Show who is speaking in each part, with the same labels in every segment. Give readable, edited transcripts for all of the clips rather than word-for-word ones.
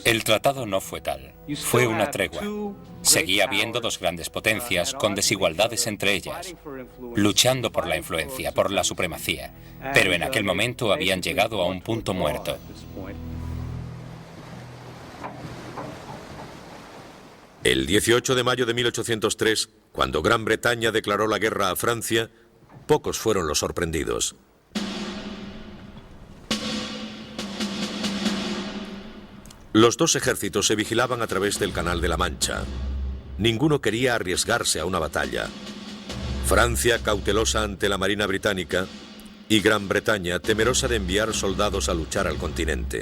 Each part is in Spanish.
Speaker 1: El tratado no fue tal, fue una tregua. Seguía habiendo dos grandes potencias con desigualdades entre ellas, luchando por la influencia, por la supremacía, pero en aquel momento habían llegado a un punto muerto.
Speaker 2: El 18 de mayo de 1803, cuando Gran Bretaña declaró la guerra a Francia, pocos fueron los sorprendidos. Los dos ejércitos se vigilaban a través del Canal de la Mancha. Ninguno quería arriesgarse a una batalla. Francia, cautelosa ante la Marina británica, y Gran Bretaña, temerosa de enviar soldados a luchar al continente.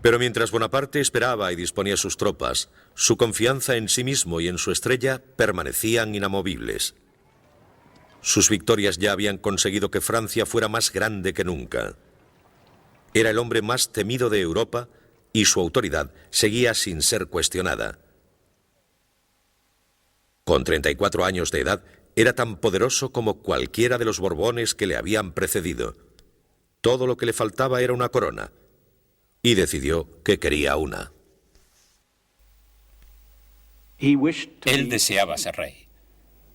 Speaker 2: Pero mientras Bonaparte esperaba y disponía sus tropas, su confianza en sí mismo y en su estrella permanecían inamovibles. Sus victorias ya habían conseguido que Francia fuera más grande que nunca. Era el hombre más temido de Europa y su autoridad seguía sin ser cuestionada. Con 34 años de edad, era tan poderoso como cualquiera de los Borbones que le habían precedido. Todo lo que le faltaba era una corona, y decidió que quería una.
Speaker 1: Él deseaba ser rey.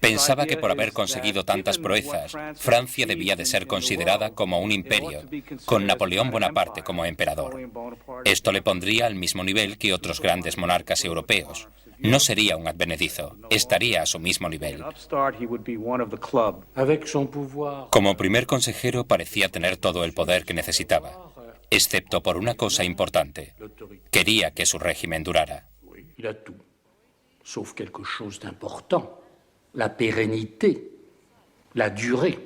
Speaker 1: Pensaba que por haber conseguido tantas proezas, Francia debía de ser considerada como un imperio, con Napoleón Bonaparte como emperador. Esto le pondría al mismo nivel que otros grandes monarcas europeos. No sería un advenedizo, estaría a su mismo nivel. Como primer consejero parecía tener todo el poder que necesitaba, excepto por una cosa importante. Quería que su régimen durara.
Speaker 3: La pérennité, la durée.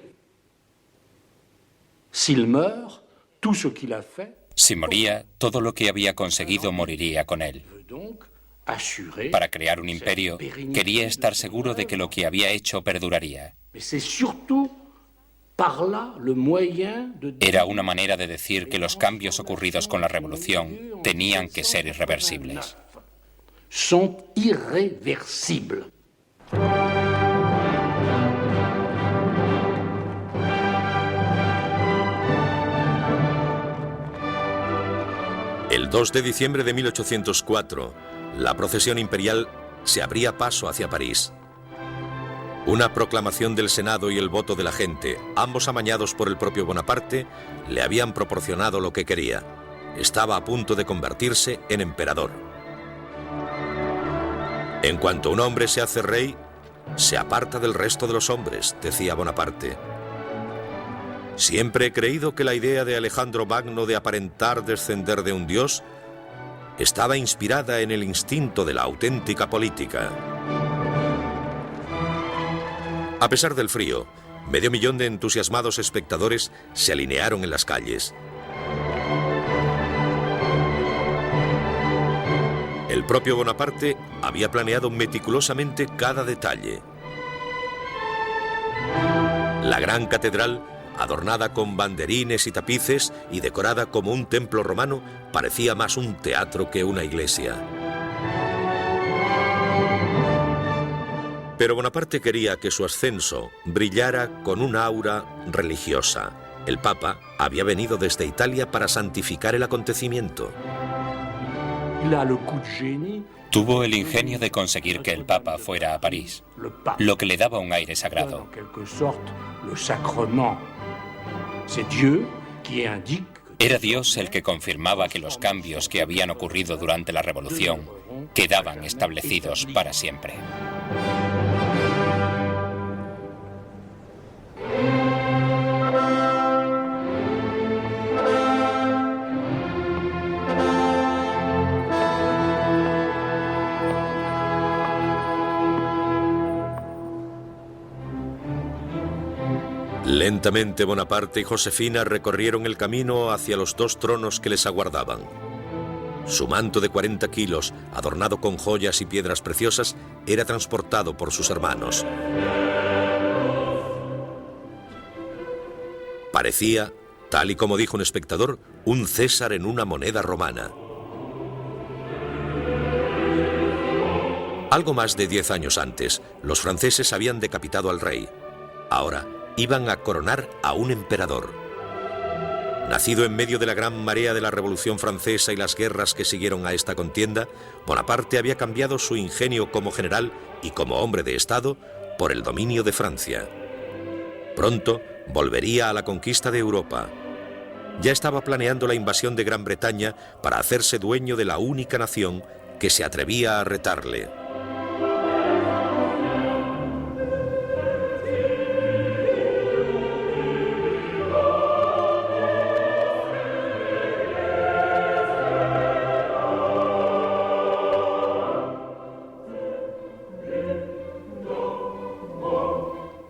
Speaker 3: S'il meurt, tout ce qu'il a fait.
Speaker 1: Si moría, todo lo que había conseguido moriría con él. Para crear un imperio, quería estar seguro de que lo que había hecho perduraría. Era una manera de decir que los cambios ocurridos con la revolución tenían que ser irreversibles.
Speaker 3: Son irreversibles.
Speaker 2: El 2 de diciembre de 1804, la procesión imperial se abría paso hacia París. Una proclamación del Senado y el voto de la gente, ambos amañados por el propio Bonaparte, le habían proporcionado lo que quería. Estaba a punto de convertirse en emperador. En cuanto un hombre se hace rey, se aparta del resto de los hombres, decía Bonaparte. Siempre he creído que la idea de Alejandro Magno de aparentar descender de un dios estaba inspirada en el instinto de la auténtica política. A pesar del frío, 500.000 de entusiasmados espectadores se alinearon en las calles. El propio Bonaparte había planeado meticulosamente cada detalle. La gran catedral, adornada con banderines y tapices y decorada como un templo romano, parecía más un teatro que una iglesia. Pero Bonaparte quería que su ascenso brillara con un aura religiosa. El Papa había venido desde Italia para santificar el acontecimiento.
Speaker 1: Tuvo el ingenio de conseguir que el Papa fuera a París, lo que le daba un aire sagrado. Era Dios el que confirmaba que los cambios que habían ocurrido durante la Revolución quedaban establecidos para siempre.
Speaker 2: Lentamente Bonaparte y Josefina recorrieron el camino hacia los dos tronos que les aguardaban. Su manto de 40 kilos, adornado con joyas y piedras preciosas, era transportado por sus hermanos. Parecía, tal y como dijo un espectador, un César en una moneda romana. Algo más de 10 años antes, los franceses habían decapitado al rey. Ahora iban a coronar a un emperador. Nacido en medio de la gran marea de la Revolución Francesa y las guerras que siguieron a esta contienda, Bonaparte había cambiado su ingenio como general y como hombre de Estado por el dominio de Francia. Pronto volvería a la conquista de Europa. Ya estaba planeando la invasión de Gran Bretaña para hacerse dueño de la única nación que se atrevía a retarle.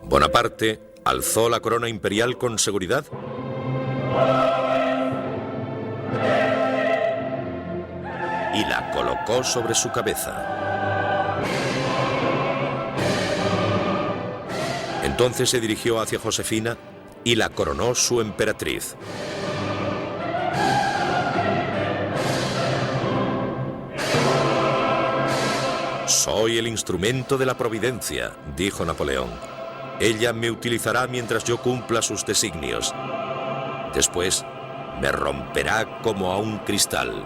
Speaker 2: Bonaparte alzó la corona imperial con seguridad y la colocó sobre su cabeza. Entonces se dirigió hacia Josefina y la coronó su emperatriz. Soy el instrumento de la providencia, dijo Napoleón. Ella me utilizará mientras yo cumpla sus designios. Después me romperá como a un cristal.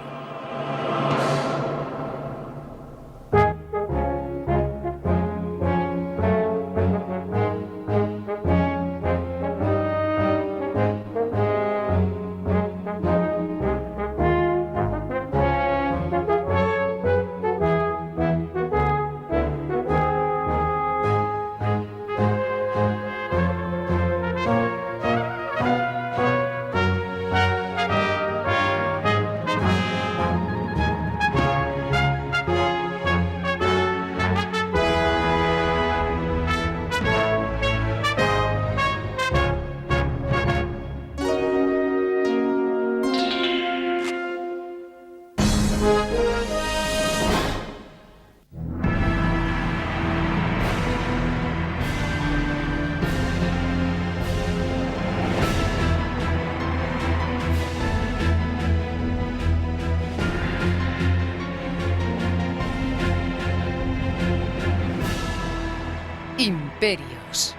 Speaker 4: Imperios.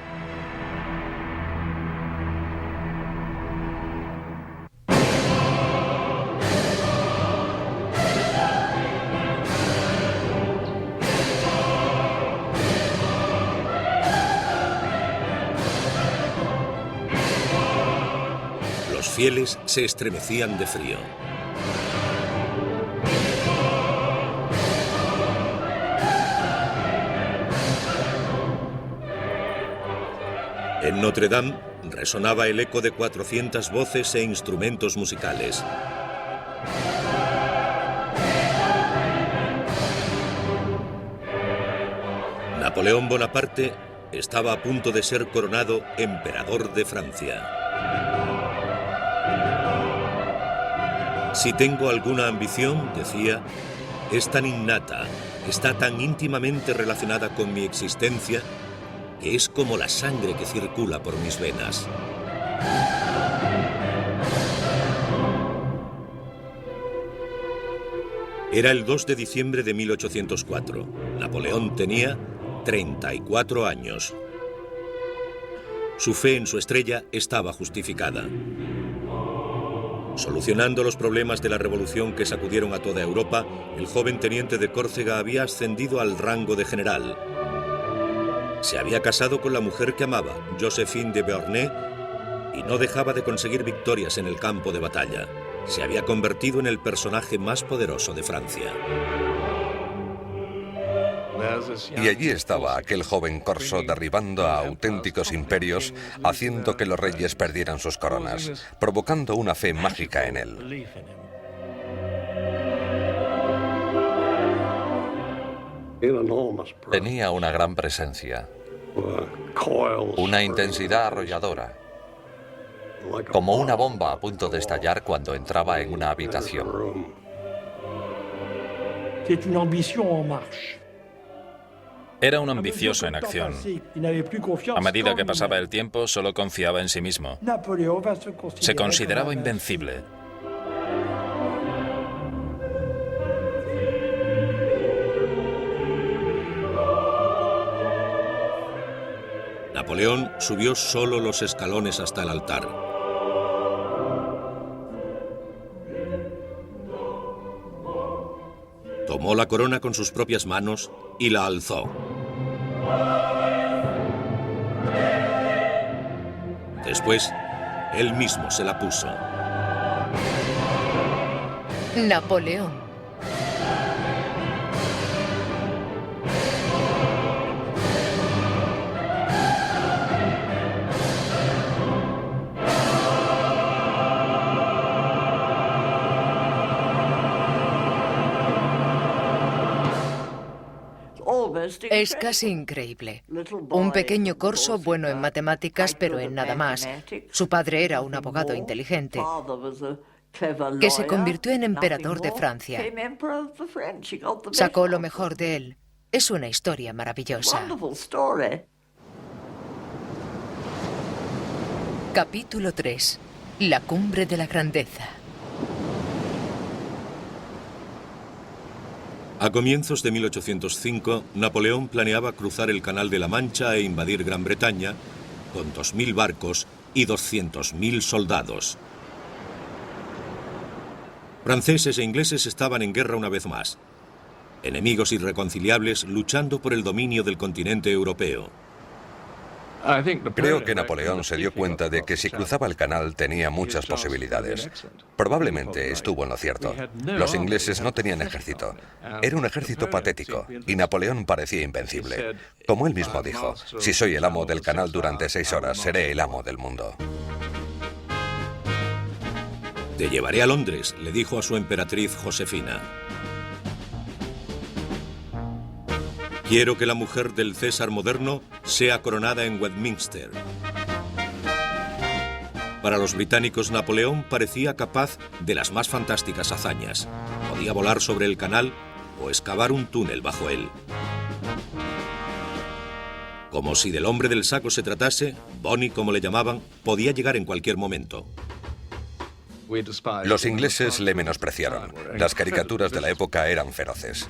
Speaker 2: Los fieles se estremecían de frío. En Notre Dame resonaba el eco de 400 voces e instrumentos musicales. Napoleón Bonaparte estaba a punto de ser coronado emperador de Francia. Si tengo alguna ambición, decía, es tan innata, está tan íntimamente relacionada con mi existencia, que es como la sangre que circula por mis venas. Era el 2 de diciembre de 1804. Napoleón tenía 34 años. Su fe en su estrella estaba justificada. Solucionando los problemas de la revolución que sacudieron a toda Europa, el joven teniente de Córcega había ascendido al rango de general. Se había casado con la mujer que amaba, Joséphine de Beauharnais, y no dejaba de conseguir victorias en el campo de batalla. Se había convertido en el personaje más poderoso de Francia.
Speaker 5: Y allí estaba aquel joven corso derribando a auténticos imperios, haciendo que los reyes perdieran sus coronas, provocando una fe mágica en él. Tenía una gran presencia, una intensidad arrolladora, como una bomba a punto de estallar cuando entraba en una habitación.
Speaker 6: Era un ambicioso en acción. A medida que pasaba el tiempo, solo confiaba en sí mismo. Se consideraba invencible.
Speaker 2: Napoleón subió solo los escalones hasta el altar. Tomó la corona con sus propias manos y la alzó. Después, él mismo se la puso.
Speaker 4: Napoleón. Es casi increíble. Un pequeño corso bueno en matemáticas, pero en nada más. Su padre era un abogado inteligente, que se convirtió en emperador de Francia. Sacó lo mejor de él. Es una historia maravillosa. Capítulo 3. La cumbre de la grandeza.
Speaker 2: A comienzos de 1805, Napoleón planeaba cruzar el Canal de la Mancha e invadir Gran Bretaña con 2.000 barcos y 200.000 soldados. Franceses e ingleses estaban en guerra una vez más, enemigos irreconciliables luchando por el dominio del continente europeo.
Speaker 5: Creo que Napoleón se dio cuenta de que si cruzaba el canal tenía muchas posibilidades. Probablemente estuvo en lo cierto. Los ingleses no tenían ejército. Era un ejército patético y Napoleón parecía invencible. Como él mismo dijo, si soy el amo del canal durante 6 horas, seré el amo del mundo.
Speaker 2: Te llevaré a Londres, le dijo a su emperatriz Josefina. Quiero que la mujer del César moderno sea coronada en Westminster. Para los británicos, Napoleón parecía capaz de las más fantásticas hazañas. Podía volar sobre el canal o excavar un túnel bajo él. Como si del hombre del saco se tratase, Bonnie, como le llamaban, podía llegar en cualquier momento.
Speaker 5: Los ingleses le menospreciaron. Las caricaturas de la época eran feroces.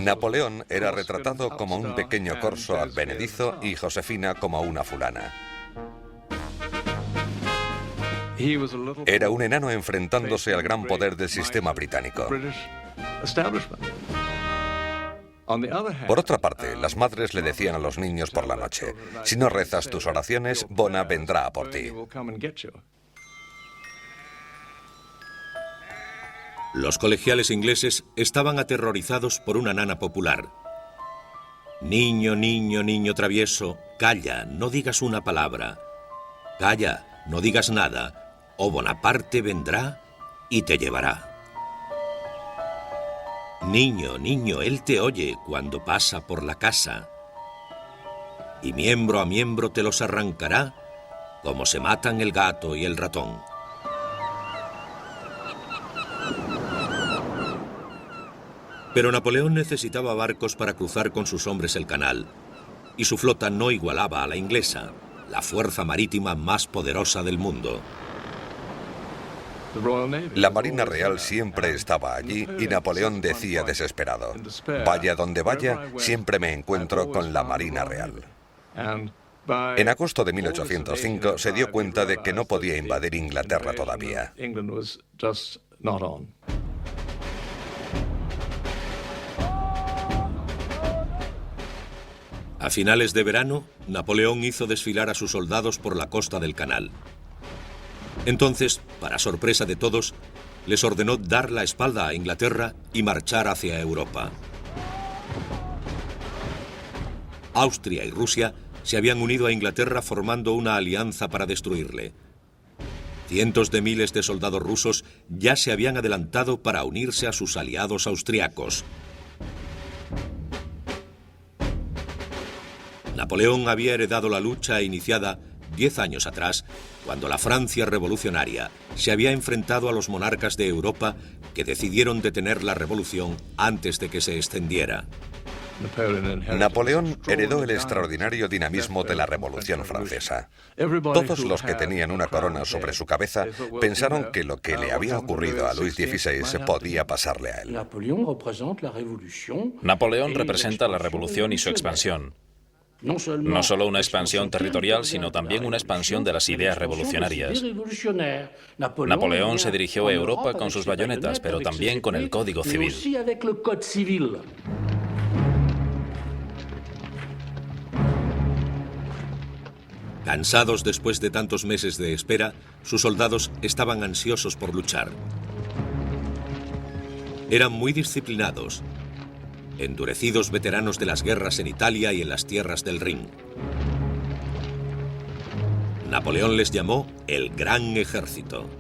Speaker 5: Napoleón era retratado como un pequeño corso advenedizo y Josefina como una fulana. Era un enano enfrentándose al gran poder del sistema británico. Por otra parte, las madres le decían a los niños por la noche, si no rezas tus oraciones, Bona vendrá a por ti.
Speaker 2: Los colegiales ingleses estaban aterrorizados por una nana popular. Niño, niño, niño travieso, calla, no digas una palabra. Calla, no digas nada, o Bonaparte vendrá y te llevará. Niño, niño, él te oye cuando pasa por la casa. Y miembro a miembro te los arrancará, como se matan el gato y el ratón. Pero Napoleón necesitaba barcos para cruzar con sus hombres el canal, y su flota no igualaba a la inglesa, la fuerza marítima más poderosa del mundo.
Speaker 5: La Marina Real siempre estaba allí y Napoleón decía desesperado, vaya donde vaya, siempre me encuentro con la Marina Real. En agosto de 1805 se dio cuenta de que no podía invadir Inglaterra todavía.
Speaker 2: A finales de verano, Napoleón hizo desfilar a sus soldados por la costa del canal. Entonces, para sorpresa de todos, les ordenó dar la espalda a Inglaterra y marchar hacia Europa. Austria y Rusia se habían unido a Inglaterra formando una alianza para destruirle. Cientos de miles de soldados rusos ya se habían adelantado para unirse a sus aliados austriacos. Napoleón había heredado la lucha iniciada 10 años atrás, cuando la Francia revolucionaria se había enfrentado a los monarcas de Europa que decidieron detener la revolución antes de que se extendiera.
Speaker 5: Napoleón heredó el extraordinario dinamismo de la Revolución Francesa. Todos los que tenían una corona sobre su cabeza pensaron que lo que le había ocurrido a Luis XVI podía pasarle a él.
Speaker 6: Napoleón representa la revolución y su expansión. No solo una expansión territorial, sino también una expansión de las ideas revolucionarias. Napoleón se dirigió a Europa con sus bayonetas, pero también con el Código Civil.
Speaker 2: Cansados después de tantos meses de espera, sus soldados estaban ansiosos por luchar. Eran muy disciplinados, endurecidos veteranos de las guerras en Italia y en las tierras del Rin. Napoleón les llamó el Gran Ejército.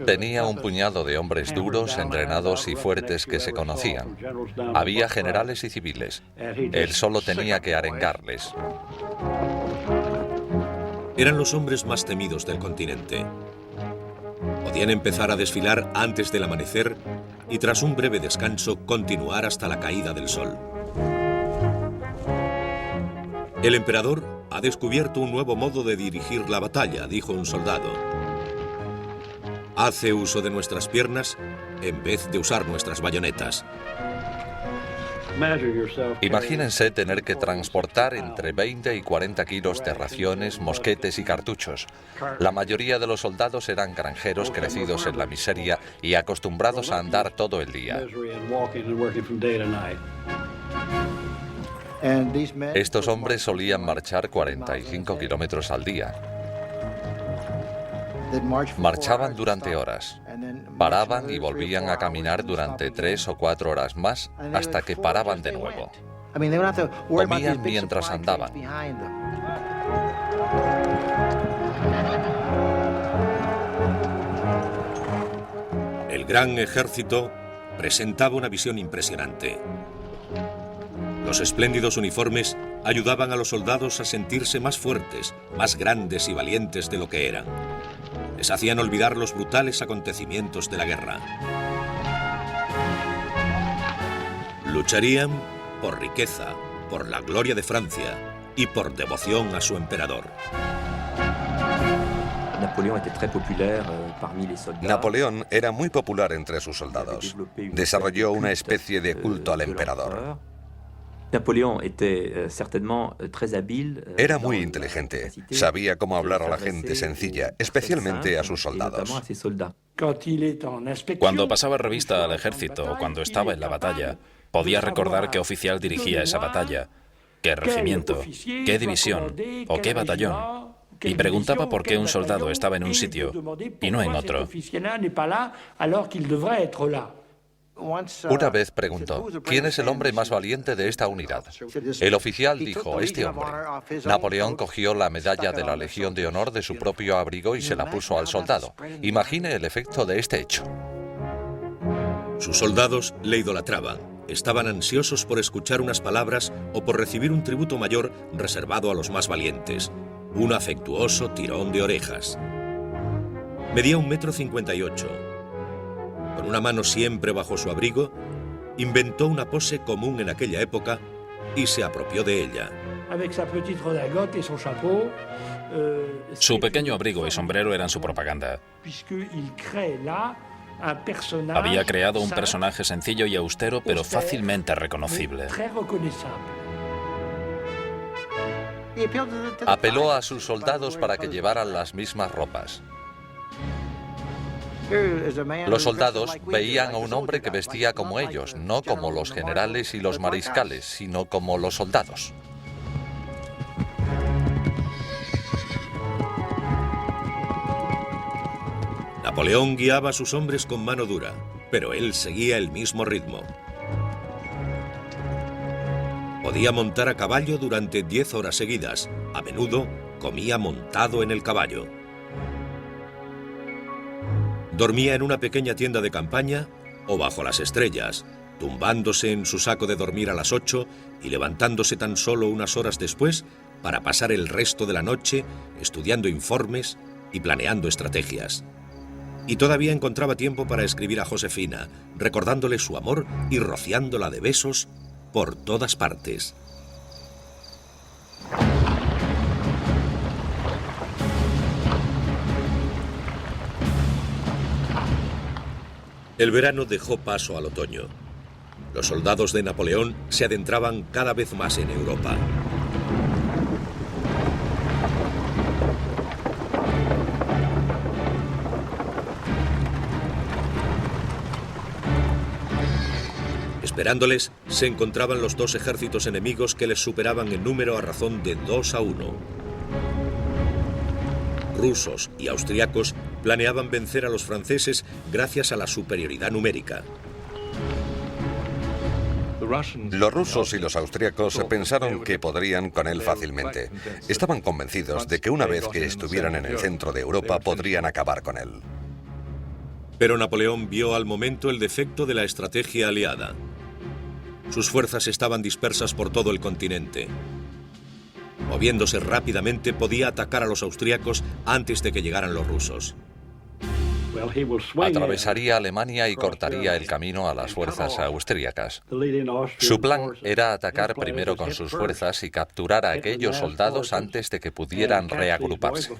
Speaker 5: Tenía un puñado de hombres duros, entrenados y fuertes que se conocían. Había generales y civiles. Él solo tenía que arengarles.
Speaker 2: Eran los hombres más temidos del continente. Podían empezar a desfilar antes del amanecer y tras un breve descanso continuar hasta la caída del sol. El emperador ha descubierto un nuevo modo de dirigir la batalla, dijo un soldado. Hace uso de nuestras piernas en vez de usar nuestras bayonetas.
Speaker 5: Imagínense tener que transportar entre 20 y 40 kilos de raciones, mosquetes y cartuchos. La mayoría de los soldados eran granjeros crecidos en la miseria y acostumbrados a andar todo el día. Estos hombres solían marchar 45 kilómetros al día. Marchaban durante horas, paraban y volvían a caminar durante 3 o 4 horas más hasta que paraban de nuevo. Comían mientras andaban.
Speaker 2: El Gran Ejército presentaba una visión impresionante. Los espléndidos uniformes ayudaban a los soldados a sentirse más fuertes, más grandes y valientes de lo que eran. Les hacían olvidar los brutales acontecimientos de la guerra. Lucharían por riqueza, por la gloria de Francia y por devoción a su emperador.
Speaker 5: Napoleón era muy popular entre sus soldados. Desarrolló una especie de culto al emperador. Era muy inteligente, sabía cómo hablar a la gente sencilla, especialmente a sus soldados.
Speaker 6: Cuando pasaba revista al ejército o cuando estaba en la batalla, podía recordar qué oficial dirigía esa batalla, qué regimiento, qué división o qué batallón, y preguntaba por qué un soldado estaba en un sitio y no en otro.
Speaker 5: Una vez preguntó, ¿quién es el hombre más valiente de esta unidad? El oficial dijo, este hombre. Napoleón cogió la medalla de la Legión de Honor de su propio abrigo y se la puso al soldado. Imagine el efecto de este hecho.
Speaker 2: Sus soldados le idolatraban. Estaban ansiosos por escuchar unas palabras o por recibir un tributo mayor reservado a los más valientes. Un afectuoso tirón de orejas. Medía 1,58 m. Con una mano siempre bajo su abrigo, inventó una pose común en aquella época y se apropió de ella.
Speaker 6: Su pequeño abrigo y sombrero eran su propaganda. Había creado un personaje sencillo y austero, pero fácilmente reconocible.
Speaker 5: Apeló a sus soldados para que llevaran las mismas ropas. Los soldados veían a un hombre que vestía como ellos, no como los generales y los mariscales, sino como los soldados.
Speaker 2: Napoleón guiaba a sus hombres con mano dura, pero él seguía el mismo ritmo. Podía montar a caballo durante 10 horas seguidas. A menudo comía montado en el caballo. Dormía en una pequeña tienda de campaña o bajo las estrellas, tumbándose en su saco de dormir a las 8 y levantándose tan solo unas horas después para pasar el resto de la noche estudiando informes y planeando estrategias. Y todavía encontraba tiempo para escribir a Josefina, recordándole su amor y rociándola de besos por todas partes. El verano dejó paso al otoño. Los soldados de Napoleón se adentraban cada vez más en Europa. Esperándoles se encontraban los dos ejércitos enemigos que les superaban en número a razón de 2-1. Rusos y austriacos planeaban vencer a los franceses gracias a la superioridad numérica.
Speaker 5: Los rusos y los austriacos pensaron que podrían con él fácilmente. Estaban convencidos de que una vez que estuvieran en el centro de Europa podrían acabar con él.
Speaker 2: Pero Napoleón vio al momento el defecto de la estrategia aliada. Sus fuerzas estaban dispersas por todo el continente. Moviéndose rápidamente, podía atacar a los austriacos antes de que llegaran los rusos.
Speaker 5: Atravesaría Alemania y cortaría el camino a las fuerzas austríacas. Su plan era atacar primero con sus fuerzas y capturar a aquellos soldados antes de que pudieran reagruparse.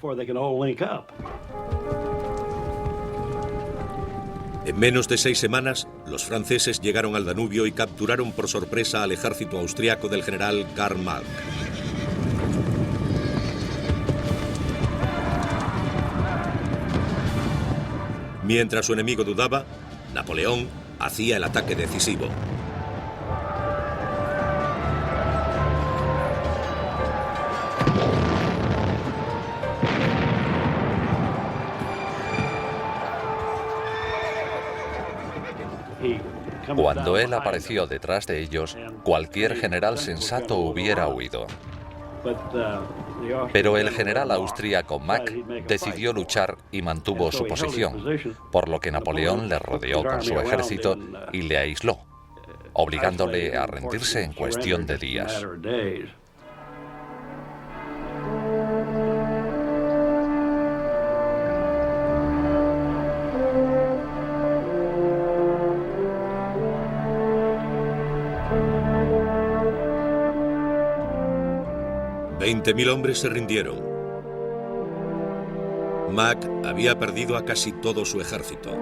Speaker 2: En menos de 6 semanas, los franceses llegaron al Danubio y capturaron por sorpresa al ejército austriaco del general Karl Marx. Mientras su enemigo dudaba, Napoleón hacía el ataque decisivo.
Speaker 5: Cuando él apareció detrás de ellos, cualquier general sensato hubiera huido. Pero el general austríaco Mack decidió luchar y mantuvo su posición, por lo que Napoleón le rodeó con su ejército y le aisló, obligándole a rendirse en cuestión de días.
Speaker 2: $20.000 hombres se rindieron. Mack había perdido a casi todo su ejército.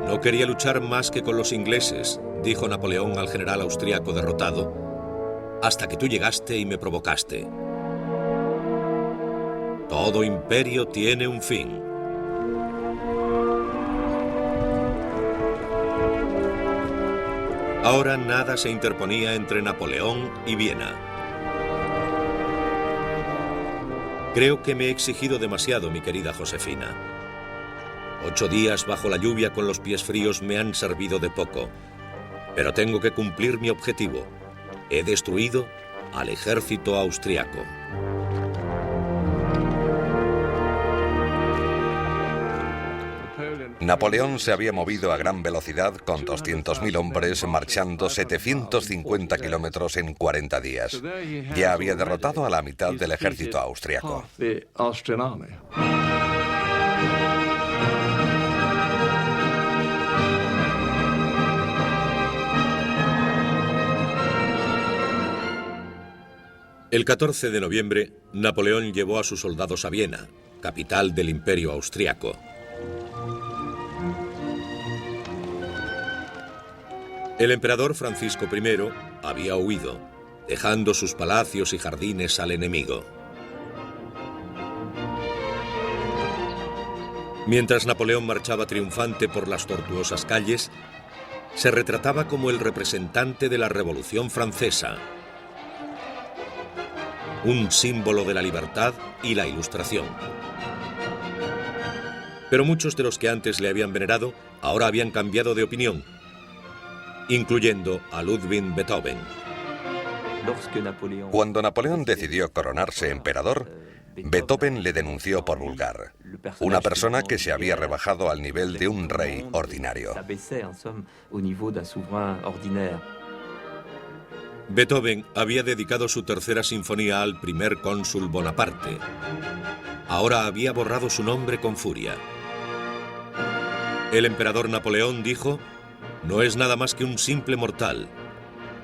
Speaker 2: No quería luchar más que con los ingleses, dijo Napoleón al general austriaco derrotado, hasta que tú llegaste y me provocaste. Todo imperio tiene un fin. Ahora nada se interponía entre Napoleón y Viena. Creo que me he exigido demasiado, mi querida Josefina. 8 días bajo la lluvia con los pies fríos me han servido de poco, pero tengo que cumplir mi objetivo. He destruido al ejército austriaco.
Speaker 5: Napoleón se había movido a gran velocidad con 200.000 hombres marchando 750 kilómetros en 40 días. Ya había derrotado a la mitad del ejército austriaco.
Speaker 2: El 14 de noviembre, Napoleón llevó a sus soldados a Viena, capital del Imperio austriaco. El emperador Francisco I había huido, dejando sus palacios y jardines al enemigo. Mientras Napoleón marchaba triunfante por las tortuosas calles, se retrataba como el representante de la Revolución Francesa, un símbolo de la libertad y la Ilustración. Pero muchos de los que antes le habían venerado ahora habían cambiado de opinión, incluyendo a Ludwig Beethoven.
Speaker 5: Cuando Napoleón decidió coronarse emperador, Beethoven le denunció por vulgar, una persona que se había rebajado al nivel de un rey ordinario.
Speaker 2: Beethoven había dedicado su tercera sinfonía al primer cónsul Bonaparte. Ahora había borrado su nombre con furia. El emperador Napoleón dijo: no es nada más que un simple mortal.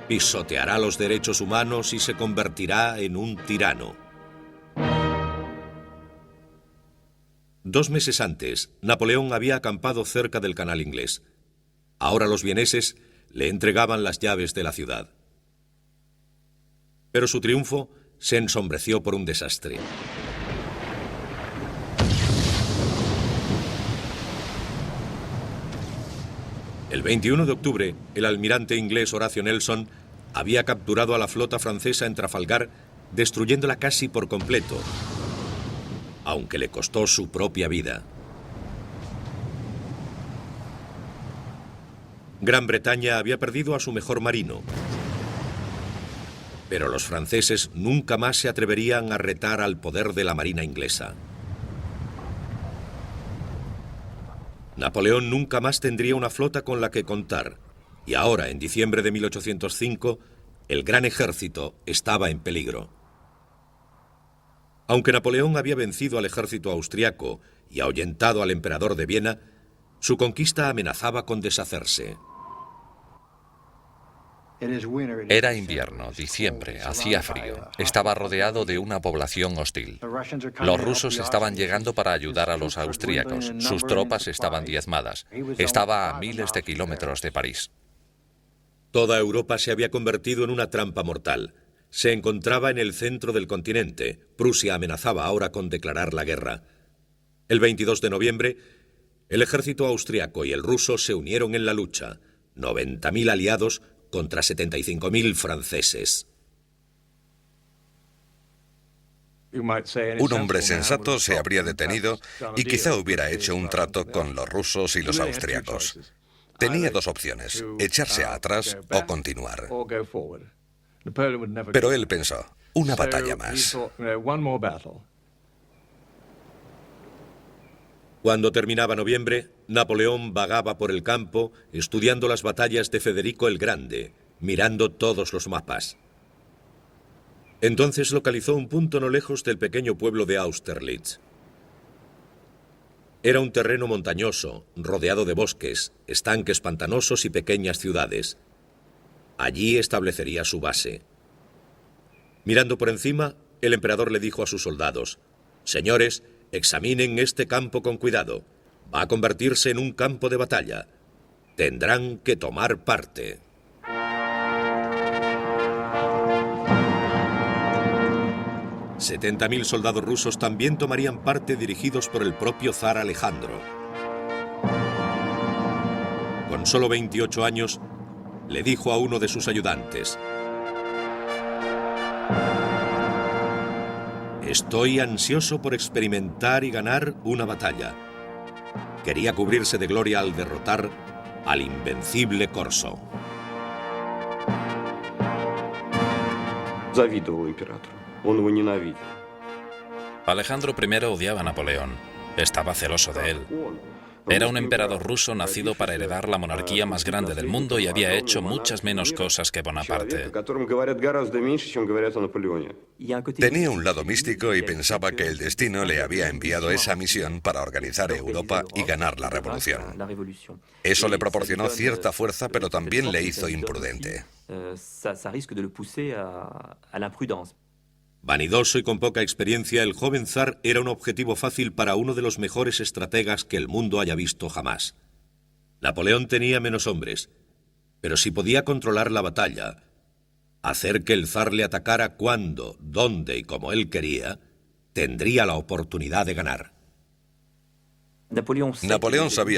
Speaker 2: Pisoteará los derechos humanos y se convertirá en un tirano. 2 meses antes, Napoleón había acampado cerca del Canal Inglés. Ahora los vieneses le entregaban las llaves de la ciudad. Pero su triunfo se ensombreció por un desastre. El 21 de octubre, el almirante inglés Horatio Nelson había capturado a la flota francesa en Trafalgar, destruyéndola casi por completo, aunque le costó su propia vida. Gran Bretaña había perdido a su mejor marino, pero los franceses nunca más se atreverían a retar al poder de la marina inglesa. Napoleón nunca más tendría una flota con la que contar, y ahora, en diciembre de 1805, el gran ejército estaba en peligro. Aunque Napoleón había vencido al ejército austriaco y ahuyentado al emperador de Viena, su conquista amenazaba con deshacerse.
Speaker 5: Era invierno, diciembre, hacía frío. Estaba rodeado de una población hostil. Los rusos estaban llegando para ayudar a los austríacos. Sus tropas estaban diezmadas. Estaba a miles de kilómetros de París.
Speaker 2: Toda Europa se había convertido en una trampa mortal. Se encontraba en el centro del continente. Prusia amenazaba ahora con declarar la guerra. El 22 de noviembre, el ejército austriaco y el ruso se unieron en la lucha. 90.000 aliados contra 75.000 franceses.
Speaker 5: Un hombre sensato se habría detenido y quizá hubiera hecho un trato con los rusos y los austriacos. Tenía 2 opciones: echarse atrás o continuar. Pero él pensó: una batalla más.
Speaker 2: Cuando terminaba noviembre, Napoleón vagaba por el campo estudiando las batallas de Federico el Grande, mirando todos los mapas. Entonces localizó un punto no lejos del pequeño pueblo de Austerlitz. Era un terreno montañoso, rodeado de bosques, estanques pantanosos y pequeñas ciudades. Allí establecería su base. Mirando por encima, el emperador le dijo a sus soldados: «Señores, examinen este campo con cuidado. Va a convertirse en un campo de batalla. Tendrán que tomar parte». «70.000 soldados rusos también tomarían parte, dirigidos por el propio zar Alejandro. Con solo 28 años, le dijo a uno de sus ayudantes: «Estoy ansioso por experimentar y ganar una batalla». Quería cubrirse de gloria al derrotar al invencible Corso.
Speaker 6: Alejandro I odiaba a Napoleón. Estaba celoso de él. Era un emperador ruso nacido para heredar la monarquía más grande del mundo y había hecho muchas menos cosas que Bonaparte.
Speaker 5: Tenía un lado místico y pensaba que el destino le había enviado esa misión para organizar Europa y ganar la revolución. Eso le proporcionó cierta fuerza, pero también le hizo imprudente.
Speaker 2: Vanidoso y con poca experiencia, el joven zar era un objetivo fácil para uno de los mejores estrategas que el mundo haya visto jamás. Napoleón tenía menos hombres, pero si podía controlar la batalla, hacer que el zar le atacara cuando, dónde y como él quería, tendría la oportunidad de ganar.
Speaker 5: Napoleón sabía